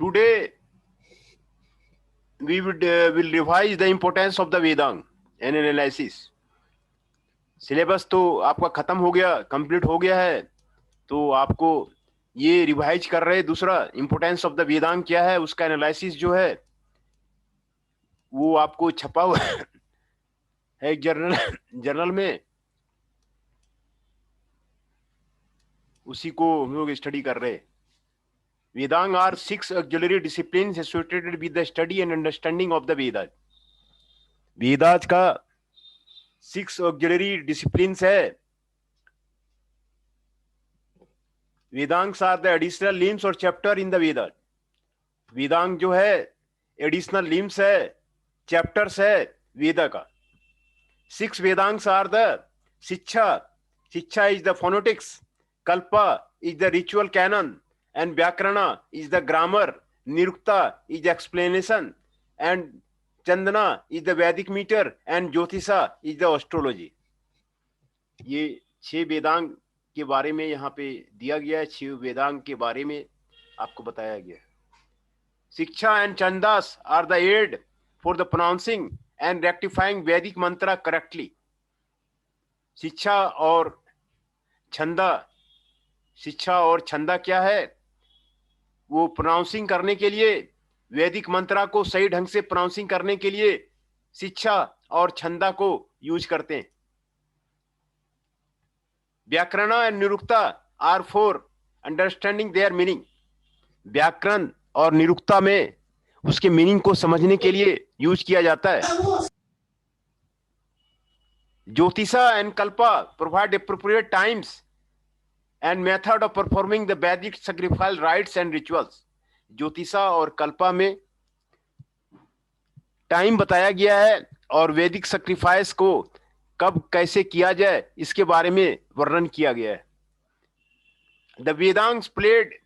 Today we will revise the importance of the Vedang and analysis. Syllabus तो आपका खत्म हो गया, कंप्लीट हो गया है, तो आपको ये रिवाइज कर रहे। दूसरा इंपोर्टेंस ऑफ द वेदांग क्या है, उसका एनालिसिस जो है वो आपको छपा हुआ है जर्नल में, उसी को हम लोग स्टडी कर रहे। Vedanga are 6 auxiliary disciplines associated with the study and understanding of the Vedas. Vedas का 6 ऑक्सिलरी डिसिप्लिन्स है। Vedangas are the additional limbs और chapter in the Veda. Vedanga जो है एडिशनल लिम्स है, चैप्टर्स है वेदा का। 6 वेदांग्स are the Shiksha, Shiksha is the phonetics, Kalpa is the ritual canon, and Vyakarana is the grammar, Nirukta is the explanation, and Chandana is the Vedic meter, and Jyotisha is the astrology. ये 6 वेदांग के बारे में यहाँ पे दिया गया है। 6 वेदांग के बारे में आपको बताया गया। शिक्षा and Chandas are the aid for the pronouncing and rectifying Vedic mantra correctly. शिक्षा और छंदा, शिक्षा और छंदा क्या है, वो प्रोनाउंसिंग करने के लिए, वैदिक मंत्रा को सही ढंग से प्रोनाउंसिंग करने के लिए शिक्षा और छंदा को यूज करते हैं। Vyakarana and Nirukta are for understanding their meaning. Vyakarana और निरुक्ता में उसके मीनिंग को समझने के लिए यूज किया जाता है। Jyotisha and Kalpa provide appropriate times and method of performing the Vedic sacrificial rites and rituals. ज्योतिषा और कल्पा में टाइम बताया गया है और वैदिक सैक्रिफाइस को कब कैसे किया जाए इसके बारे में वर्णन किया गया है। The Vedangs played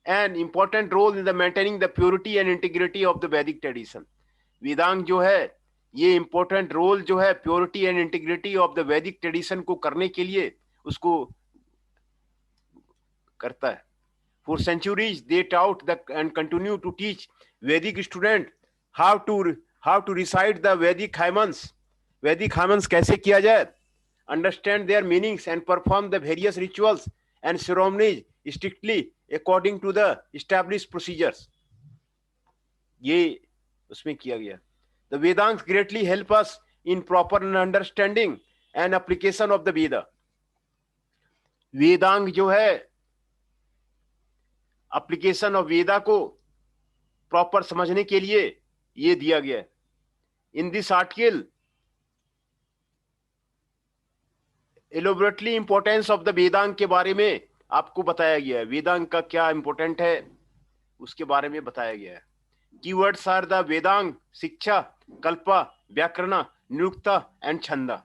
an important role in the maintaining the purity and integrity of the Vedic tradition. Vedang जो है ये इंपॉर्टेंट रोल जो है purity and integrity of the वैदिक ट्रेडिशन को करने के लिए उसको करता है। For centuries they taught and continue to teach Vedic student how to recite the Vedic hymns. Vedic hymns कैसे किया जाए, understand their meanings and perform the various rituals and ceremonies strictly according to the established procedures. ये उसमें किया गया। The Vedangs greatly help us in proper understanding and application of the Veda. Vedang जो है application of वेदा को proper समझने के लिए ये दिया गया है। In this article elaborately importance of the Vedanga के बारे में आपको बताया गया है। वेदांग का क्या इंपॉर्टेंट है उसके बारे में बताया गया है। कीवर्ड्स आर द वेदांग, शिक्षा, कल्पा, व्याकरण, निरुक्ता एंड छंदा।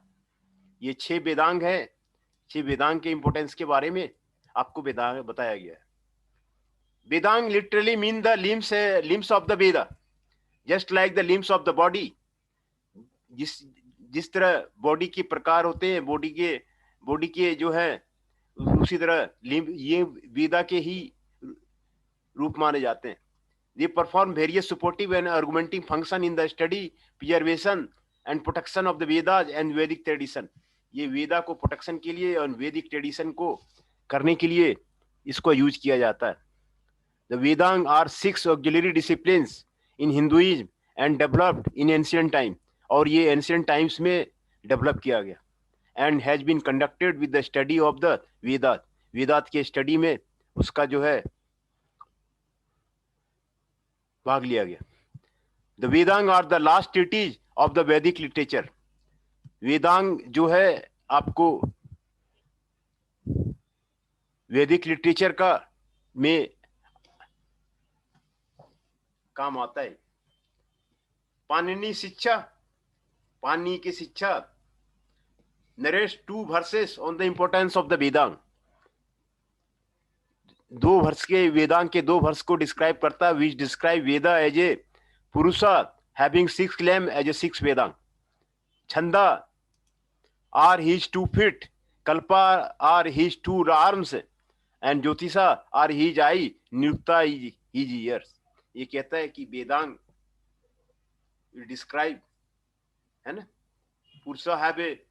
ये 6 वेदांग है। 6 वेदांग के इंपॉर्टेंस के बारे में आपको बताया गया है। Vedang literally mean the limbs of the Veda, just like the limbs of the body. जिस तरह बॉडी के प्रकार होते हैं, बॉडी के जो है उसी तरह लिम्ब ये वेदा के ही रूप माने जाते हैं। They perform various supportive and augmenting function in the study, preservation and protection of the Vedas and Vedic tradition. ये वेदा को प्रोटेक्शन के लिए और वैदिक ट्रेडिशन को करने के लिए इसको यूज किया जाता है। The Vedang are 6 auxiliary disciplines in Hinduism and developed in ancient time. और ये ancient times में develop किया गया and has been conducted with the study of the Vedas. वेदात के स्टडी में उसका जो है भाग लिया गया। The Vedang are the last treatise of the Vedic literature. Vedang जो है आपको वैदिक लिटरेचर का में काम आता है। पाणिनि शिक्षा, पाणिनि की शिक्षा Naresh 2 verses on the importance of the Vedang. 2 वर्ष के वेदांग के 2 वर्ष को डिस्क्राइब करता है, which describe Veda as a Purusha having 6 limbs as a 6 Vedang. Chanda are his 2 feet, Kalpa are his 2 arms, and Jyotisha are his eye, Nirukta is his ears. ये कहता है कि वेदांग डिस्क्राइब, है ना, पुरुष have a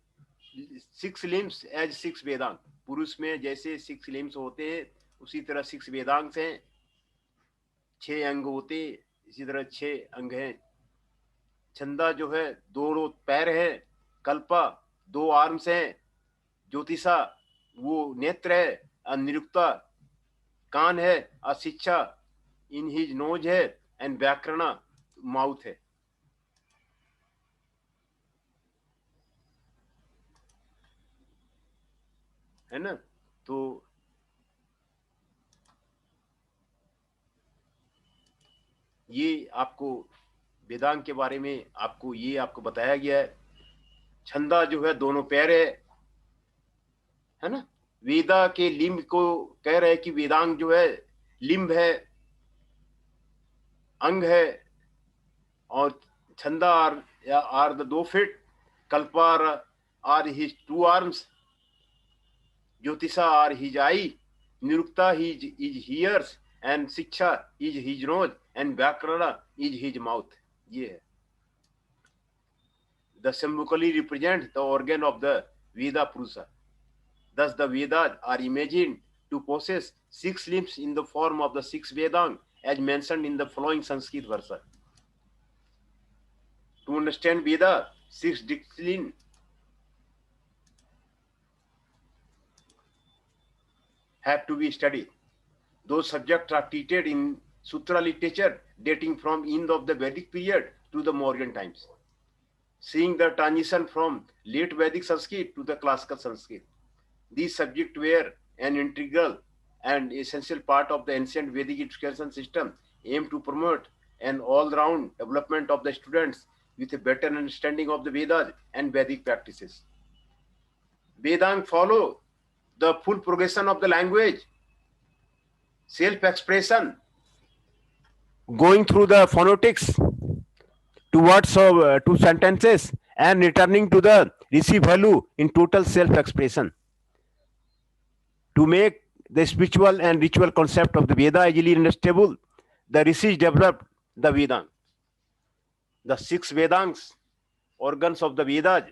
6 limbs as 6 Vedang. पुरुष में जैसे 6 limbs होते हैं उसी तरह 6 वेदांग हैं, 6 अंग होते, इसी तरह 6 अंग हैं। छंदा जो है 2 पैर है, कल्पा 2 आर्म्स हैं, ज्योतिषा वो नेत्र है, अनिरुक्ता कान है, अशिक्षा इन हिज नोज है, एंड व्याकरणा माउथ है ना। तो ये आपको वेदांग के बारे में आपको ये आपको बताया गया है। छंदा जो है 2 पैर है ना। वेदा के लिंब को कह रहे हैं कि वेदांग जो है लिंब है, अंग है, और छंदा आर द 2 feet, कल्पार are his 2 arms, Jyotisha are his eye, Nirukta is hears, and Shiksha is his nose, and Vyakarana is his mouth. ये है the symbolically represent the organ of the Veda Purusha. Thus the Vedas are imagined to possess 6 limbs in the form of the 6 Vedang as mentioned in the following Sanskrit verse. To understand Veda, 6 disciplines have to be studied. Those subjects are treated in Sutra literature dating from end of the Vedic period to the modern times, seeing the transition from late Vedic Sanskrit to the classical Sanskrit. These subjects were an integral and essential part of the ancient Vedic education system, aimed to promote an all-round development of the students with a better understanding of the Vedas and Vedic practices. Vedang follow the full progression of the language, self-expression, going through the phonetics towards two sentences and returning to the receive value in total self-expression. To make the spiritual and ritual concept of the Veda easily understandable, the rishis developed the Vedang. The 6 Vedangs, organs of the Vedas,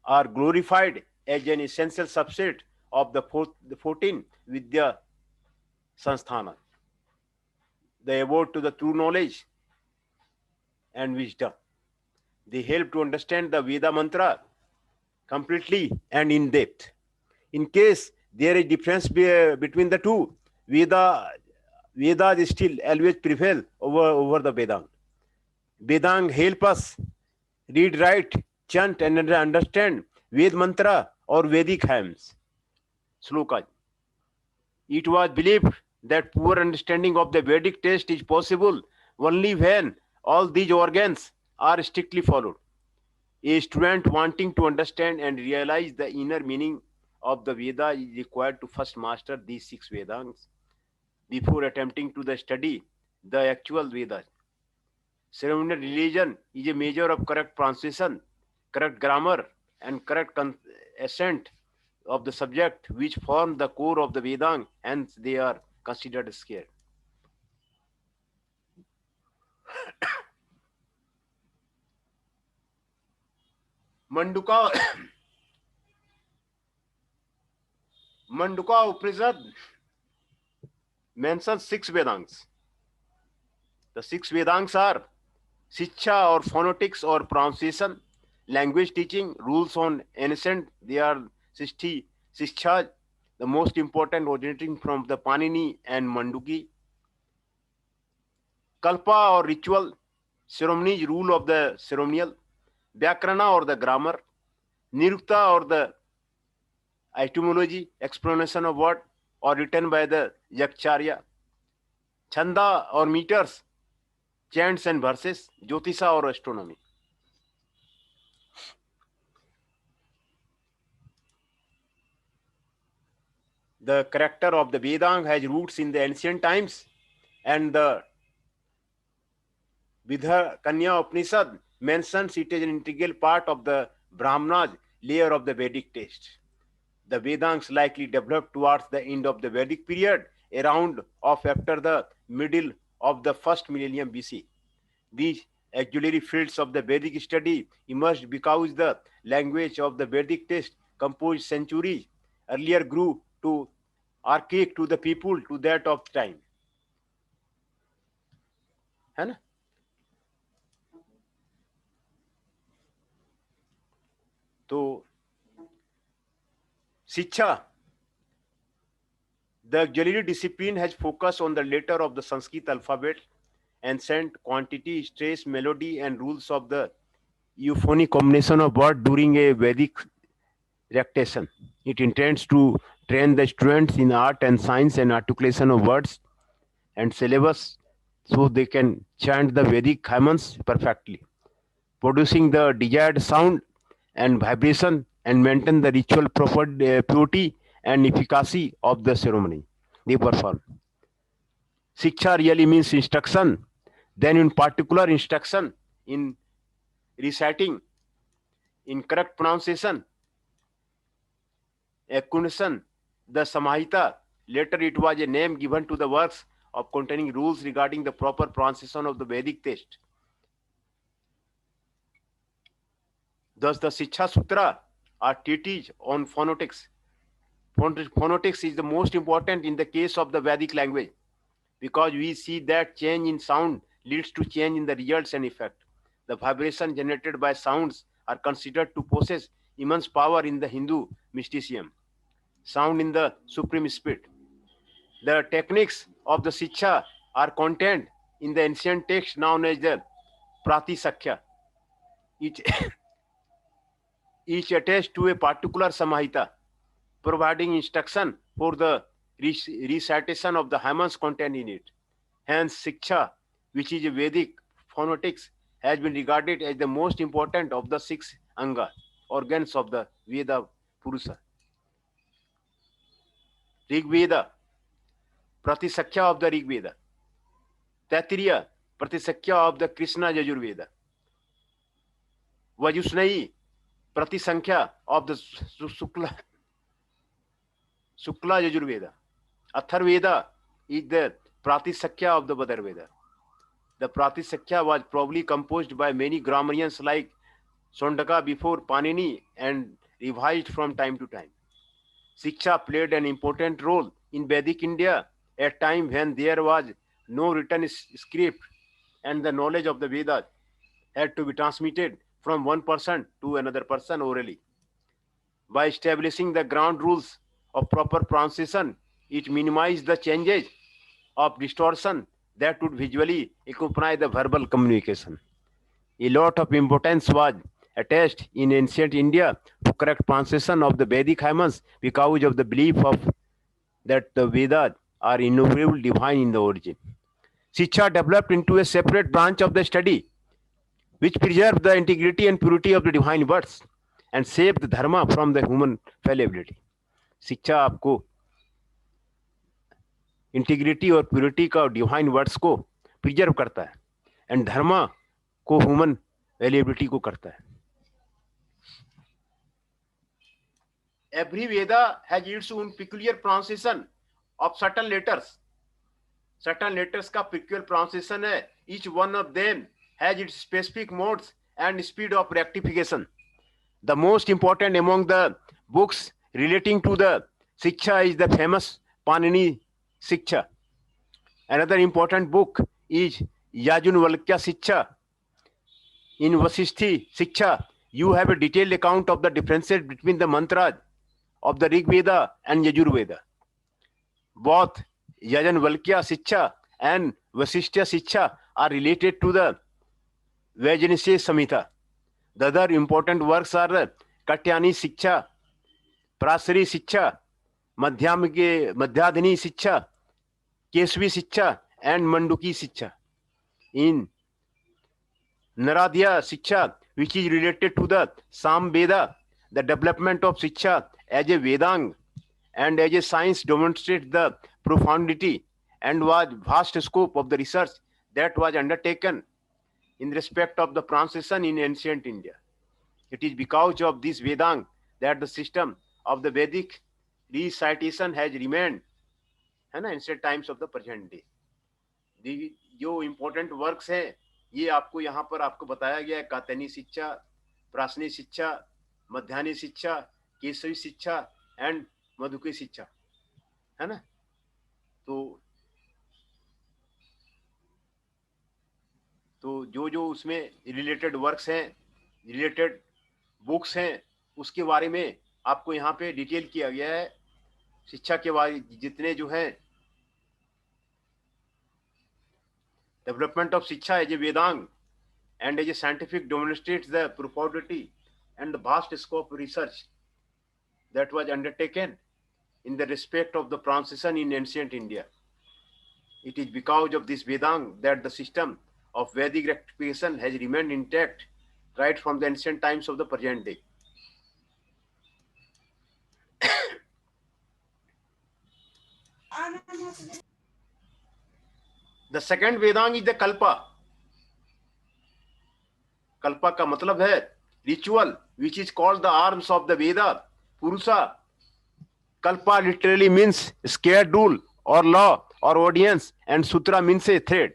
are glorified as an essential subset of the 14 Vidya Sansthanas. They award to the true knowledge and wisdom. They help to understand the Veda mantra completely and in depth. In case there is difference between the two, Vedas still always prevail over the Vedang. Vedang help us read, write, chant, and understand Ved mantra or Vedic hymns, slokas. It was believed that poor understanding of the Vedic text is possible only when all these organs are strictly followed. A student wanting to understand and realize the inner meaning of the Veda is required to first master these 6 Vedangs before attempting to study the actual Vedas. Ceremonial religion is a measure of correct pronunciation, correct grammar, and correct accent of the subject, which form the core of the Vedang, and they are considered sacred. Manduka Upanishad mentions 6 Vedangs. The 6 Vedangs are Shiksha or phonetics or pronunciation, language teaching, rules on ancient. They are Shiksha, the most important, originating from the Panini and Manduki. Kalpa or ritual, ceremonies, rule of the ceremonial. Vyakarana or the grammar. Nirukta or the etymology, explanation of word, or written by the Yakcharya. Chanda or meters, chants and verses. Jyotisha or astronomy. The character of the Vedang has roots in the ancient times, and the Vidha Upanishad mentions it as an integral part of the Brahmana's layer of the Vedic text. The Vedangs likely developed towards the end of the Vedic period, around of after the middle of the first millennium BC. These auxiliary fields of the Vedic study emerged because the language of the Vedic text, composed centuries earlier, grew to archaic to the people to that of time. है ना? तो शिक्षा, the auxiliary discipline has focused on the letter of the Sanskrit alphabet, ancient quantity, stress, melody, and rules of the euphonic combination of words during a Vedic rectation. It intends to train the students in art and science and articulation of words and syllabus so they can chant the Vedic hymns perfectly, producing the desired sound and vibration and maintain the ritual purity and efficacy of the ceremony they perform. Shiksha really means instruction, then in particular instruction in reciting, in correct pronunciation, acquisition, the Samahita. Later it was a name given to the works of containing rules regarding the proper pronunciation of the Vedic text. Thus the Shiksha Sutra are treatises on phonetics. Phonetics is the most important in the case of the Vedic language because we see that change in sound leads to change in the results and effect. The vibration generated by sounds are considered to possess immense power in the Hindu mysticism. Sound in the supreme spirit. The techniques of the Shiksha are contained in the ancient text known as the Pratisakya. Each attached to a particular Samahita, providing instruction for the recitation of the hymns contained in it. Hence, Shiksha, which is a Vedic phonetics, has been regarded as the most important of the 6 anga, organs of the Veda Purusha. Rig Veda, Pratisakya of the Rig Veda. Taittiriya, Pratisakya of the Krishna Yajurveda. Vajusneyi, Pratisankhya of the Shukla Yajurveda. Atharveda is the Pratisakya of the Badar-veda. The Pratisakya was probably composed by many grammarians like Sondaka before Panini and revised from time to time. Shiksha played an important role in Vedic India at a time when there was no written script and the knowledge of the Vedas had to be transmitted from one person to another person orally. By establishing the ground rules of proper pronunciation, it minimized the changes of distortion that would visually accompany the verbal communication. A lot of importance was attached in ancient India to correct pronunciation of the Vedic hymns because of the belief of that the Vedas are innumerable divine in the origin. Shiksha developed into a separate branch of the study which preserved the integrity and purity of the divine words and saved the dharma from the human fallibility. शिक्षा आपको integrity और purity का divine words को preserve करता है and धर्मा को human वेलिएबिलिटी को करता है. Every Veda has its own peculiar pronunciation of certain letters. Certain letters का peculiar pronunciation है. Each one of them has its specific modes and speed of rectification. The most important among the books relating to the Shiksha is the famous Panini Shiksha. Another important book is Yajurvalkya Shiksha. In Vasisthi Shiksha, you have a detailed account of the differences between the mantras of the Rig Veda and Yajurveda. Both Yajurvalkya Shiksha and Vasishtha Shiksha are related to the Vajanishya Samhita. The other important works are the Katyani Shiksha, Prasari Shiksha, Madhyadhini Shiksha, Kesvi Shiksha, and Manduki Shiksha. In Naradya Shiksha, which is related to the Sam Veda, the development of Shiksha as a Vedang and as a science demonstrates the profundity and was vast scope of the research that was undertaken in respect of the pronunciation in ancient India. It is because of this Vedang that the system of the Vedic recitation has remained in ancient times of the present day. जो important works हैं ये आपको यहाँ पर आपको बताया गया है। कातनी शिक्षा, प्रासनी शिक्षा, मध्यान्ह शिक्षा, केशवी शिक्षा एंड मधुकी शिक्षा, है ना। तो जो जो उसमें रिलेटेड वर्क्स हैं, रिलेटेड बुक्स हैं, उसके बारे में आपको यहाँ पे डिटेल किया गया है। शिक्षा के बारे जितने जो है, डेवलपमेंट ऑफ शिक्षा as a Vedang and as a scientific demonstrates the profundity and the vast scope of research that was undertaken in the respect of the transition in ancient India. It is because of this Vedang that the system of Vedic rectification has remained intact right from the ancient times of the present day. The second Vedang is the Kalpa. Kalpa का मतलब है ritual, which is called the arms of the Veda, Purusa. Kalpa literally means schedule or law or audience, and Sutra means a thread.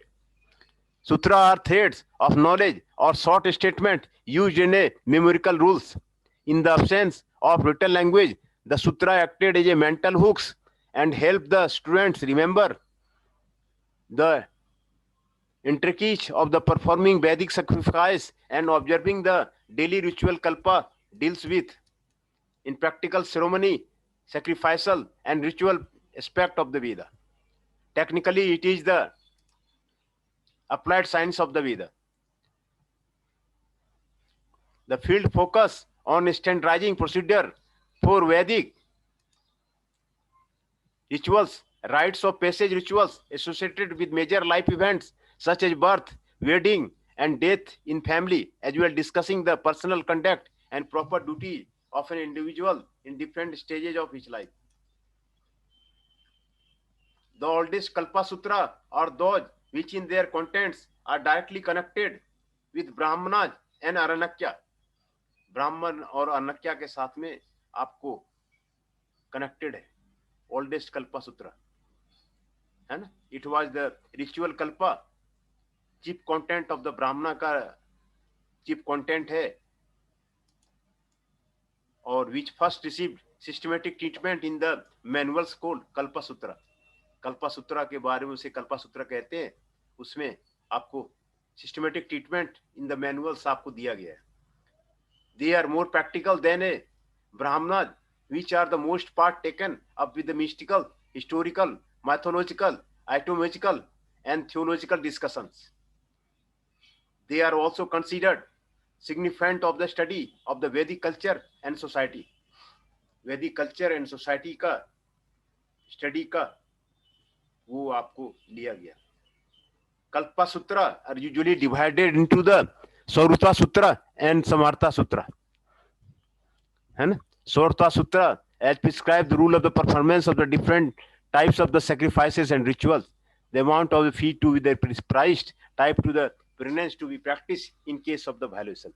Sutra are threads of knowledge or short statement used in a numerical rules. In the absence of written language, the Sutra acted as a mental hooks and helped the students remember the intricacies of the performing Vedic sacrifice and observing the daily ritual. Kalpa deals with in practical ceremony, sacrificial and ritual aspect of the Veda. Technically, it is the applied science of the Veda. The field focus on standardizing procedure for Vedic rituals, rites of passage rituals associated with major life events such as birth, wedding, and death in family, as well discussing the personal conduct and proper duty of an individual in different stages of his life. The oldest Kalpa Sutra are those which in their contents are directly connected with Brahmanas and Aranakya. ब्राह्मण और अनक्या के साथ में आपको connected है oldest Kalpa Sutra, है ना। It was the ritual Kalpa, chief content of the Brahmana का चीफ कंटेंट है, और which first received systematic treatment in the manuals called Kalpa Sutra. Kalpa सूत्र के बारे में उसे कल्पा सूत्र कहते हैं, उसमें आपको systematic treatment in the manuals आपको दिया गया है। They are more practical than a Brahmana, which are the most part taken up with the mystical, historical, mythological, etymological, and theological discussions. They are also considered significant of the study of the Vedic culture and society. Vedic culture and society का study का वो आपको लिया गया। Kalpa Sutra are usually divided into the Sauruta Sutra and Samartha Sutra. And Sauruta Sutra as prescribed the rule of the performance of the different types of the sacrifices and rituals, the amount of the fee to be the priced type to the penance to be practiced in case of the violation.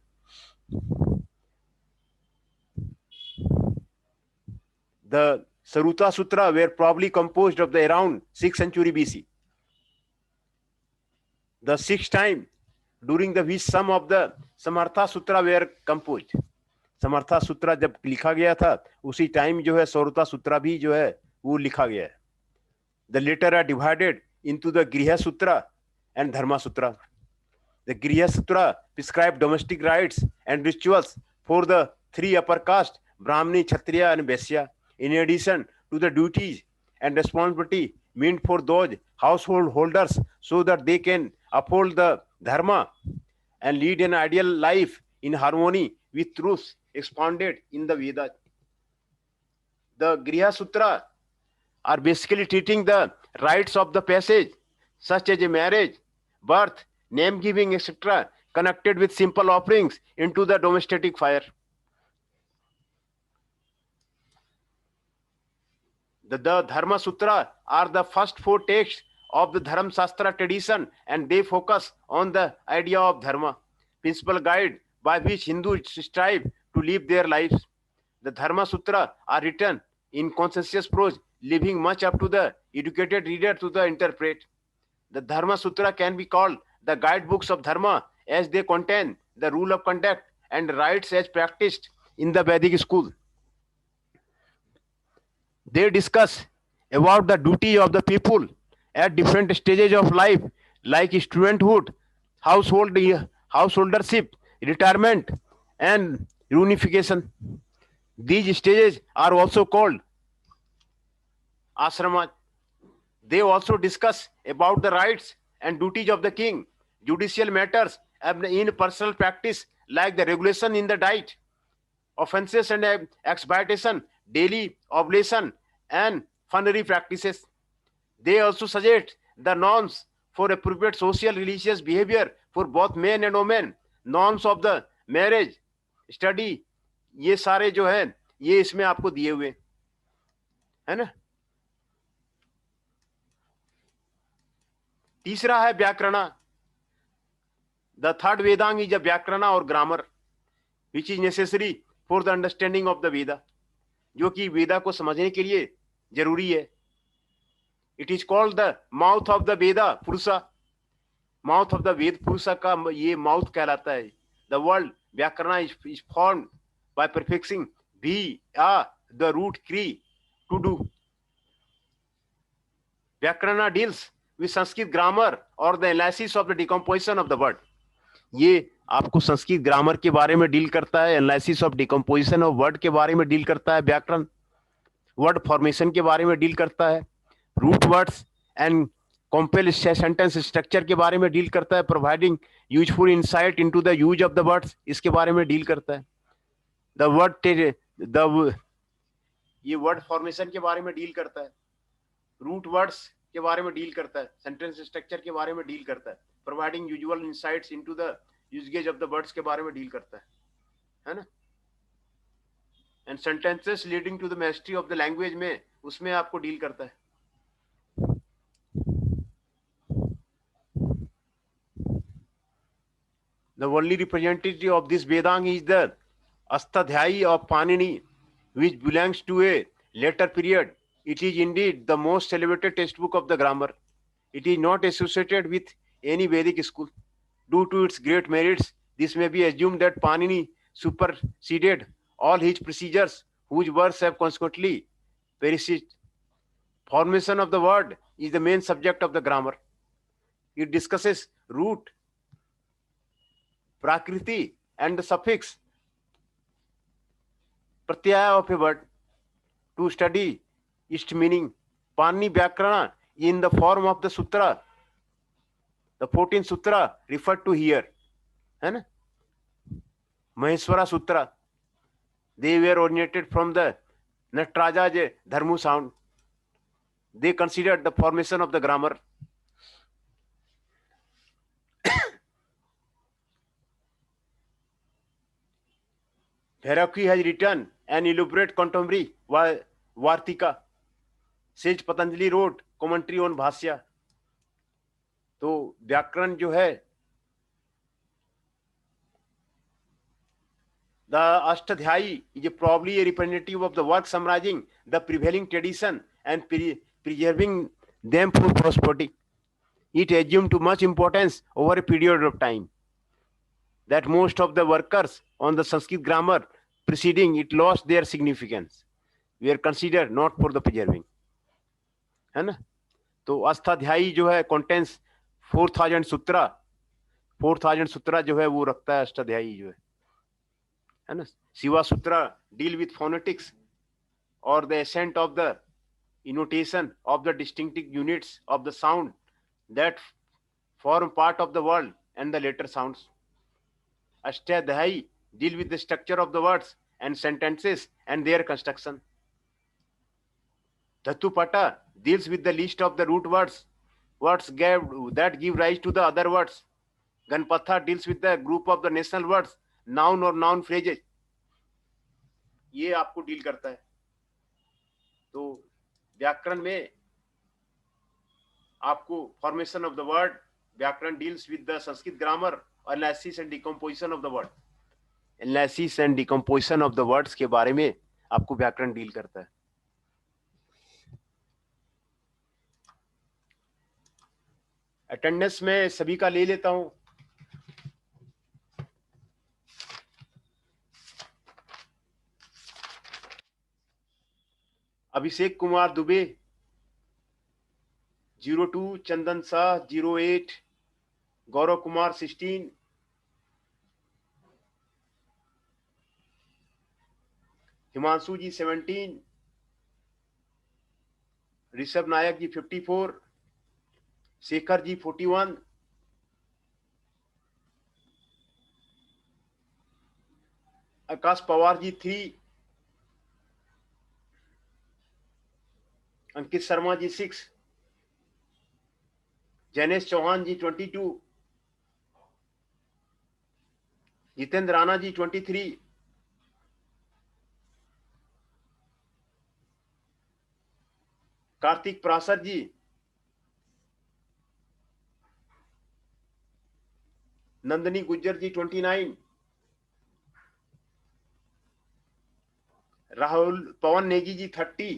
The Saruta Sutra were probably composed of the around 6th century BC. The sixth time during the which some of the Samartha Sutra were composed. समर्था सूत्र जब लिखा गया था उसी time जो है सौरुता सूत्र भी जो है वो लिखा गया है। The later are divided into the Griha Sutra and Dharma Sutra. The Griha Sutra prescribe domestic rites and rituals for the three upper caste, Brahmani, Kshatriya and Vaishya, in addition to the duties and responsibility meant for those household holders so that they can uphold the dharma and lead an ideal life in harmony with truths expounded in the Vedas. The Griha Sutra are basically treating the rites of the passage, such as a marriage, birth, name giving, etc., connected with simple offerings into the domestic fire. The Dharma Sutra are the first four texts of the Dharma Shastra tradition, and they focus on the idea of dharma, principal guide by which Hindus strive to live their lives. The Dharma Sutra are written in conscientious prose, leaving much up to the educated reader to the interpret. The Dharma Sutra can be called the guidebooks of Dharma, as they contain the rule of conduct and rites as practiced in the Vedic school. They discuss about the duty of the people at different stages of life, like studenthood, householdership, retirement, and reunification. These stages are also called ashrama. They also discuss about the rights and duties of the king, judicial matters, and in personal practice, like the regulation in the diet, offenses and expiation, daily oblation, and funerary practices. They also suggest the norms for appropriate social religious behavior for both men and women, norms of the marriage, study, ये सारे जो है ये इसमें आपको दिए हुए है ना. तीसरा है Vyakarana. The third Vedanga is a Vyakarana और grammar which is necessary for the understanding of the Veda, जो कि वेदा को समझने के लिए जरूरी है. It is called the mouth of the Veda Purusha. Mouth of the वेद पुरुषा का ये माउथ कहलाता है. द वर्ड व्याकरण इज फॉर्म्ड बाय प्रीफिक्सिंग भी द रूट क्री टू डू. व्याकरण डील्स विद संस्कृत ग्रामर और the analysis of the decomposition of the word. ये आपको संस्कृत ग्रामर के बारे में डील करता है, analysis of decomposition of word के बारे में डील करता है व्याकरण, वर्ड फॉर्मेशन के बारे में डील करता है, root words and complex sentence structure के बारे में डील करता है, providing useful insight into the use of the words, इसके बारे में डील करता है. द वर्ड ये वर्ड फॉर्मेशन के बारे में डील करता है, रूट वर्ड्स के बारे में डील करता है, सेंटेंस स्ट्रक्चर के बारे में डील करता है, providing usual insights into the usages of the words के बारे में डील करता है ना. And sentences leading to the mastery of the language में उसमें आपको डील करता है. The only representative of this Vedang is the Astadhyayi of Panini, which belongs to a later period. It is indeed the most celebrated textbook of the grammar. It is not associated with any Vedic school. Due to its great merits, this may be assumed that Panini superseded all his predecessors, whose works have consequently perished. Formation of the word is the main subject of the grammar. It discusses root, prakriti, and the suffix pratyaya of a word. To study its meaning, Panini Vyakarana in the form of the sutra, the 14th sutra referred to here, है ना, Maheshwara Sutra. They were originated from the Nataraja Dharmu sound. They considered the formation of the grammar. Bhairavi has written an elaborate contemporary Vartika. Sage Patanjali wrote commentary on Bhashya. तो व्याकरण जो है, the Ashtadhyayi is probably a representative of the work summarizing the prevailing tradition and preserving them for posterity. It assumed too much importance over a period of time that most of the workers on the Sanskrit grammar preceding it lost their significance, were considered not for the preserving, है ना. तो अष्टाध्यायी जो है contains 4000 सूत्रा. 4000 सूत्रा जो है वो रखता है अष्टाध्यायी जो है ना. शिवा सूत्रा deal with phonetics or the ascent of the intonation of the distinctive units of the sound that form part of the word and the later sounds. Ashtadhyayi deal with the structure of the words and sentences and their construction. Dhatupata deals with the list of the root words that give rise to the other words. Ganpatha deals with the group of the national words, noun or noun phrases. ये आपको deal करता है. तो व्याकरण में आपको formation of the word, व्याकरण deals with the Sanskrit grammar, analysis and decomposition of the word. Analysis and decomposition of the words के बारे में आपको व्याकरण डील करता है. अटेंडेंस में सभी का ले लेता हूं। अभिषेक कुमार दुबे 02, चंदन शाह 08, गौरव कुमार 16, हिमांशु जी 17, ऋषभ नायक जी 54, शेखर जी 41, आकाश पवार जी 3, अंकित शर्मा जी 6, जैनेश चौहान जी 22, जितेंद्र राणा जी 23, कार्तिक प्रासद जी, नंदनी गुज्जर जी 29, राहुल पवन नेगी जी 30,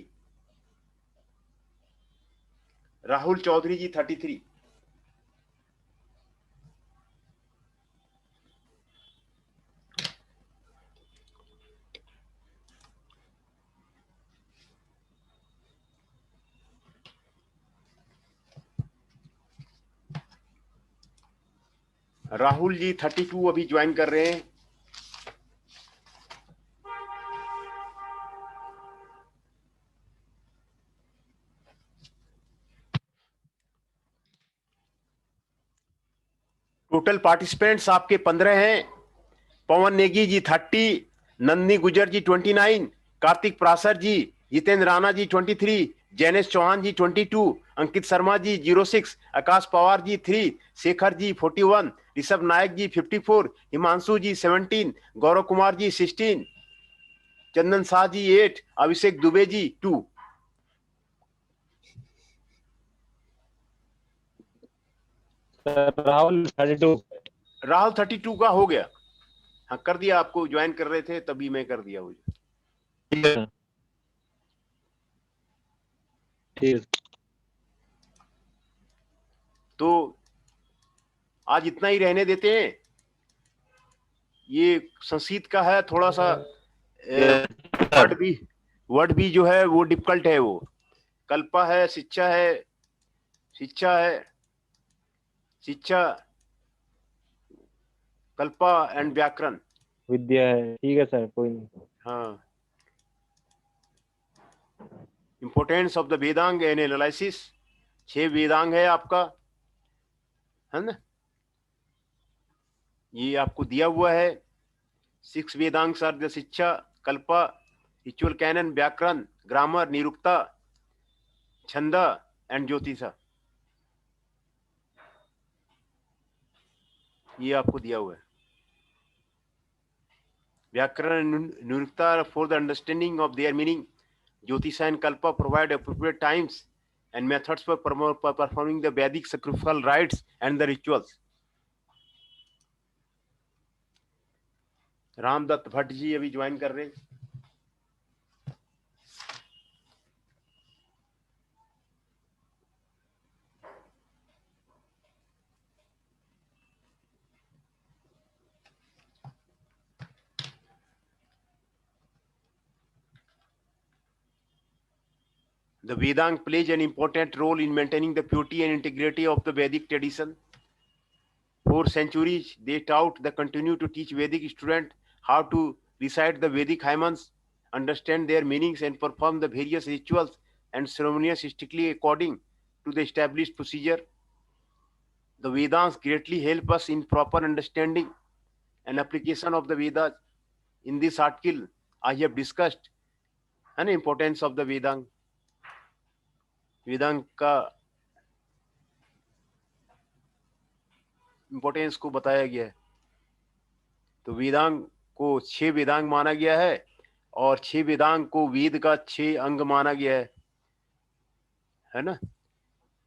राहुल चौधरी जी 33। राहुल जी 32 अभी ज्वाइन कर रहे हैं। टोटल पार्टिसिपेंट्स आपके 15 हैं। पवन नेगी जी 30, नंदनी गुजर जी 29, कार्तिक प्रासर जी, जितेंद्र राणा जी 23, जैनेश चौहान जी 22, अंकित शर्मा जी 06, आकाश पवार जी 3, शेखर जी 41, ऋषभ नायक जी 54, हिमांशु जी 17, गौरव कुमार जी 16, चंदन शाह जी 8, अभिषेक दुबे जी 2। राहुल 32। राहुल 32 का हो गया। हाँ कर दिया, आपको ज्वाइन कर रहे थे तभी मैं कर दिया। ठीक। तो आज इतना ही रहने देते हैं। ये संस्कृत का है, थोड़ा सा वर्ड भी जो है वो डिफिकल्ट है। वो कल्पा है, शिक्षा है, शिक्षा, कल्पा एंड व्याकरण, विद्या है। ठीक है सर, कोई नहीं। हाँ। Importance of the Vedang and analysis, 6 Vedang है आपका, है ना। ये आपको दिया हुआ है। 6 Vedang are the Shiksha, Kalpa, ritual canon, Vyakarana, grammar, Nirukta, Chhanda and Jyotisha. ये आपको दिया हुआ है। Vyakarana Nirukta for the understanding of their meaning, Jyotisha and Kalpa provide appropriate times and methods for performing the Vedic sacrificial rites and the rituals. Ramdatt Bhatt ji अभी ज्वाइन कर रहे हैं। The Vedang plays an important role in maintaining the purity and integrity of the Vedic tradition. For centuries, they taught the continue to teach Vedic students how to recite the Vedic hymns, understand their meanings, and perform the various rituals and ceremonies strictly according to the established procedure. The Vedas greatly help us in proper understanding and application of the Vedas. In this article, I have discussed an importance of the Vedang. Vedang का importance को बताया गया है। तो वेदांग को 6 वेदांग माना गया है और 6 वेदांग को वेद का 6 अंग माना गया है ना।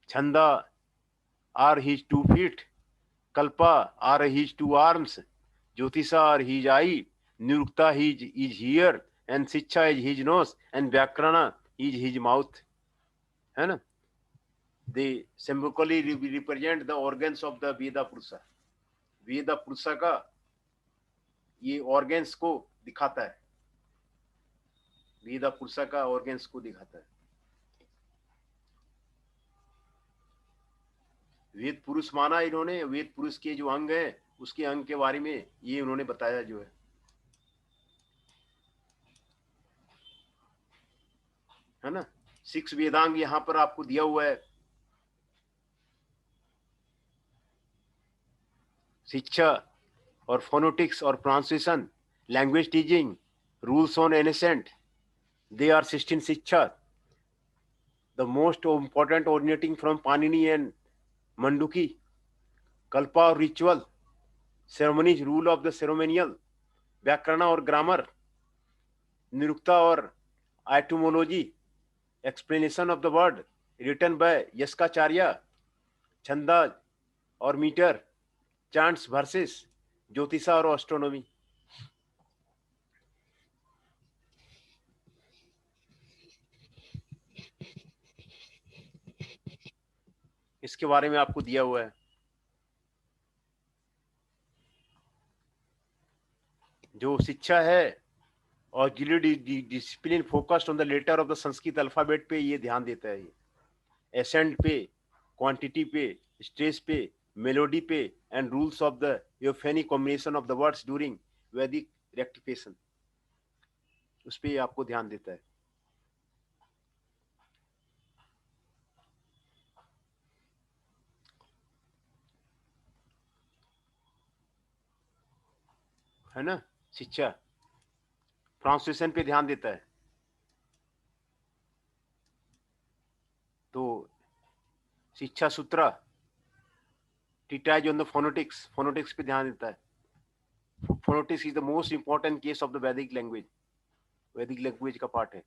Chhanda are his 2 feet, Kalpa are his 2 arms, Jyotisha are his eye, Nirukta his is ear, and Shiksha is his nose, and Vyakarana is his mouth, है ना। they symbolically represent the organs of the Veda Purusha. Veda Purusha का ये organs को दिखाता है, वेदा पुरुषा का organs को दिखाता है। वेद पुरुष माना इन्होंने, वेद पुरुष के जो अंग है उसके अंग के बारे में ये उन्होंने बताया जो है ना। 6 वेदांग यहाँ पर आपको दिया हुआ है। शिक्षा और फोनोटिक्स और pronunciation, language teaching, rules on ancient, they are 16 शिक्षा, the most important originating from Panini and Manduki, Kalpa और ritual, ceremonies, rule of the ceremonial, Vyakarana और ग्रामर, निरुक्ता और etymology, explanation of the word written by Yaskacharya, Chhanda और meter, chants versus, ज्योतिषा और astronomy. इसके बारे में आपको दिया हुआ है। जो शिक्षा है और discipline focused on the letter of the Sanskrit alphabet पे ये ध्यान देता है। ये एसेंट पे, क्वांटिटी पे, स्ट्रेस पे, मेलोडी पे and rules of the euphonic combination of the words during Vedic rectification, उस पे आपको ध्यान देता है ना। शिक्षा प्रोनाउंसिएशन पे ध्यान देता है। तो शिक्षा सूत्र टीटाइज ऑन द फोनोटिक्स, फोनोटिक्स पे ध्यान देता है। Phonetics is the most important case of the Vedic language, Vedic language का पार्ट है।